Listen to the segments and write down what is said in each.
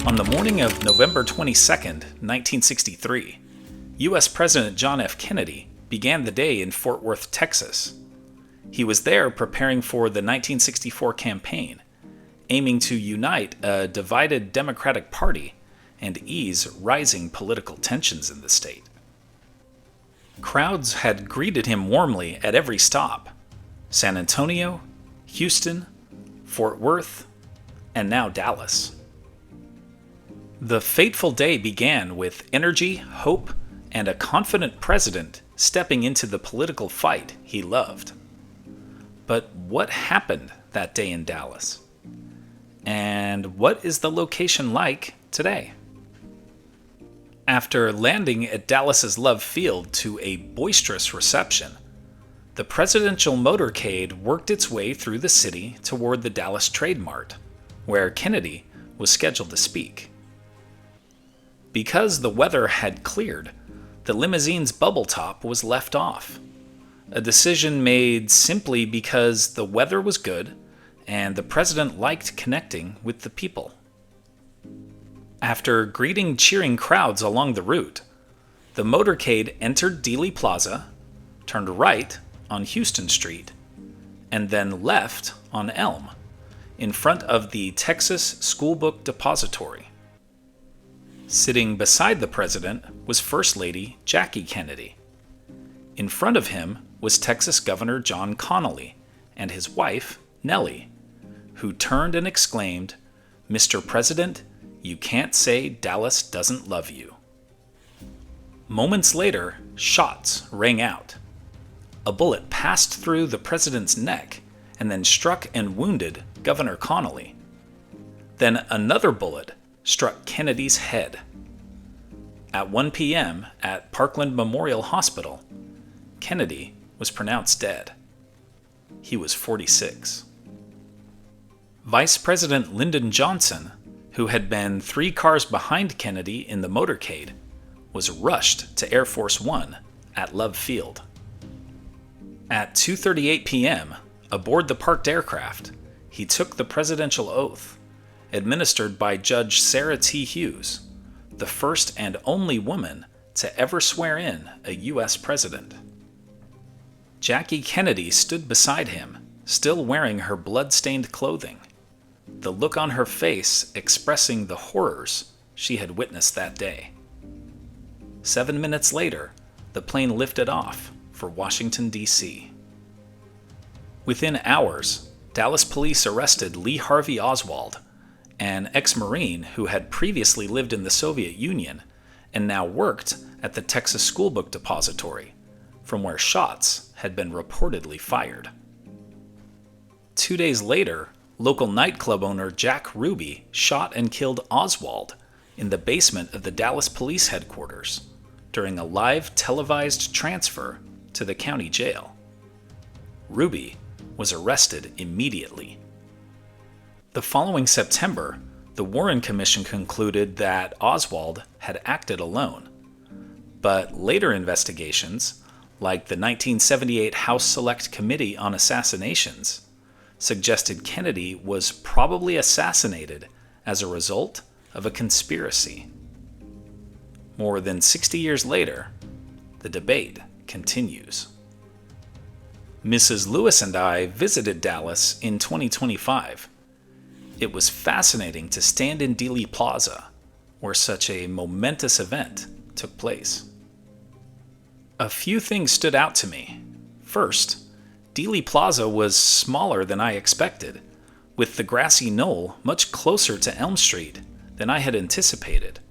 On the morning of November 22nd, 1963, U.S. President John F. Kennedy began the day in Fort Worth, Texas. He was there preparing for the 1964 campaign, aiming to unite a divided Democratic Party and ease rising political tensions in the state. Crowds had greeted him warmly at every stop: San Antonio, Houston, Fort Worth, and now Dallas. The fateful day began with energy, hope, and a confident president stepping into the political fight he loved. But what happened that day in Dallas? And what is the location like today? After landing at Dallas's Love Field to a boisterous reception, the presidential motorcade worked its way through the city toward the Dallas Trade Mart, where Kennedy was scheduled to speak. Because the weather had cleared, the limousine's bubble top was left off, a decision made simply because the weather was good and the president liked connecting with the people. After greeting cheering crowds along the route, the motorcade entered Dealey Plaza, turned right on Houston Street, and then left on Elm, in front of the Texas Schoolbook Depository. Sitting beside the president was First Lady Jackie Kennedy. In front of him was Texas Governor John Connally and his wife, Nellie, who turned and exclaimed, "Mr. President, you can't say Dallas doesn't love you." Moments later, shots rang out. A bullet passed through the president's neck and then struck and wounded Governor Connally. Then another bullet struck Kennedy's head. At 1 p.m. at Parkland Memorial Hospital, Kennedy was pronounced dead. He was 46. Vice President Lyndon Johnson, who had been 3 cars behind Kennedy in the motorcade, was rushed to Air Force One at Love Field. At 2:38 p.m., aboard the parked aircraft, he took the presidential oath, administered by Judge Sarah T. Hughes, the first and only woman to ever swear in a U.S. president. Jackie Kennedy stood beside him, still wearing her blood-stained clothing, the look on her face expressing the horrors she had witnessed that day. 7 minutes later, the plane lifted off for Washington, D.C. Within hours, Dallas police arrested Lee Harvey Oswald, an ex-Marine who had previously lived in the Soviet Union and now worked at the Texas Schoolbook Depository, from where shots had been reportedly fired. 2 days later, local nightclub owner Jack Ruby shot and killed Oswald in the basement of the Dallas Police Headquarters during a live televised transfer to the county jail. Ruby was arrested immediately. The following September, the Warren Commission concluded that Oswald had acted alone, but later investigations, like the 1978 House Select Committee on Assassinations, suggested Kennedy was probably assassinated as a result of a conspiracy. More than 60 years later, the debate continues. Mrs. Lewis and I visited Dallas in 2025. It was fascinating to stand in Dealey Plaza, where such a momentous event took place. A few things stood out to me. First, Dealey Plaza was smaller than I expected, with the grassy knoll much closer to Elm Street than I had anticipated.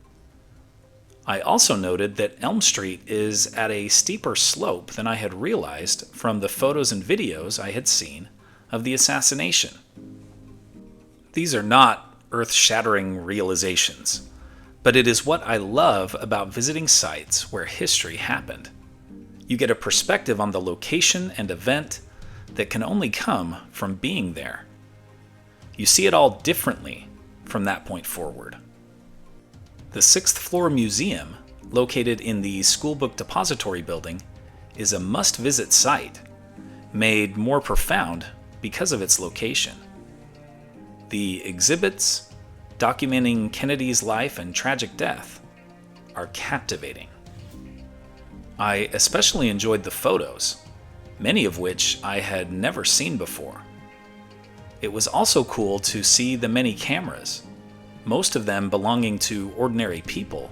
I also noted that Elm Street is at a steeper slope than I had realized from the photos and videos I had seen of the assassination. These are not earth-shattering realizations, but it is what I love about visiting sites where history happened. You get a perspective on the location and event that can only come from being there. You see it all differently from that point forward. The 6th floor museum, located in the Schoolbook Depository building, is a must-visit site, made more profound because of its location. The exhibits, documenting Kennedy's life and tragic death, are captivating. I especially enjoyed the photos, many of which I had never seen before. It was also cool to see the many cameras, most of them belonging to ordinary people,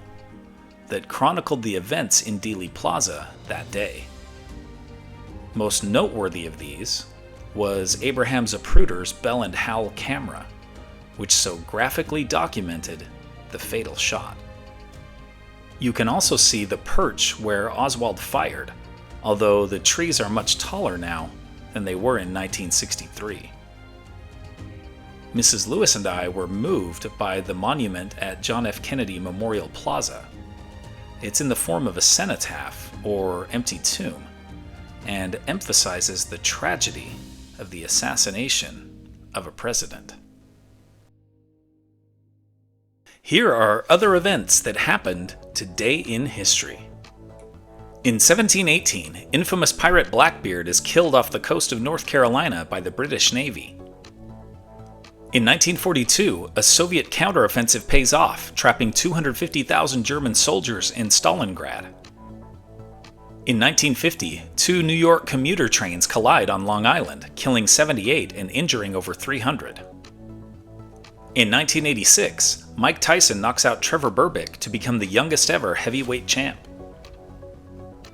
that chronicled the events in Dealey Plaza that day. Most noteworthy of these was Abraham Zapruder's Bell and Howell camera, which so graphically documented the fatal shot. You can also see the perch where Oswald fired, although the trees are much taller now than they were in 1963. Mrs. Lewis and I were moved by the monument at John F. Kennedy Memorial Plaza. It's in the form of a cenotaph, or empty tomb, and emphasizes the tragedy of the assassination of a president. Here are other events that happened today in history. In 1718, infamous pirate Blackbeard is killed off the coast of North Carolina by the British Navy. In 1942, a Soviet counteroffensive pays off, trapping 250,000 German soldiers in Stalingrad. In 1950, two New York commuter trains collide on Long Island, killing 78 and injuring over 300. In 1986, Mike Tyson knocks out Trevor Berbick to become the youngest ever heavyweight champ.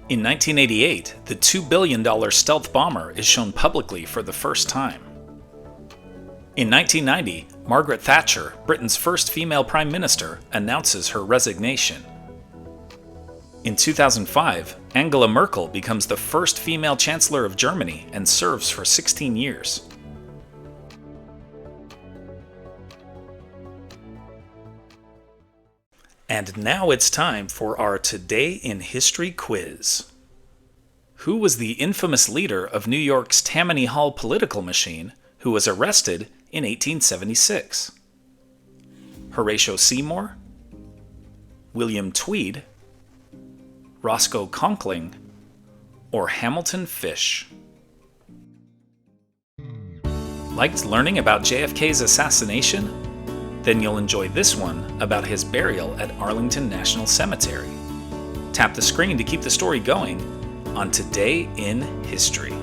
In 1988, the $2 billion stealth bomber is shown publicly for the first time. In 1990, Margaret Thatcher, Britain's first female prime minister, announces her resignation. In 2005, Angela Merkel becomes the first female chancellor of Germany and serves for 16 years. And now it's time for our Today in History quiz. Who was the infamous leader of New York's Tammany Hall political machine who was arrested in 1876? Horatio Seymour, William Tweed, Roscoe Conkling, or Hamilton Fish? Liked learning about JFK's assassination? Then you'll enjoy this one about his burial at Arlington National Cemetery. Tap the screen to keep the story going on Today in History.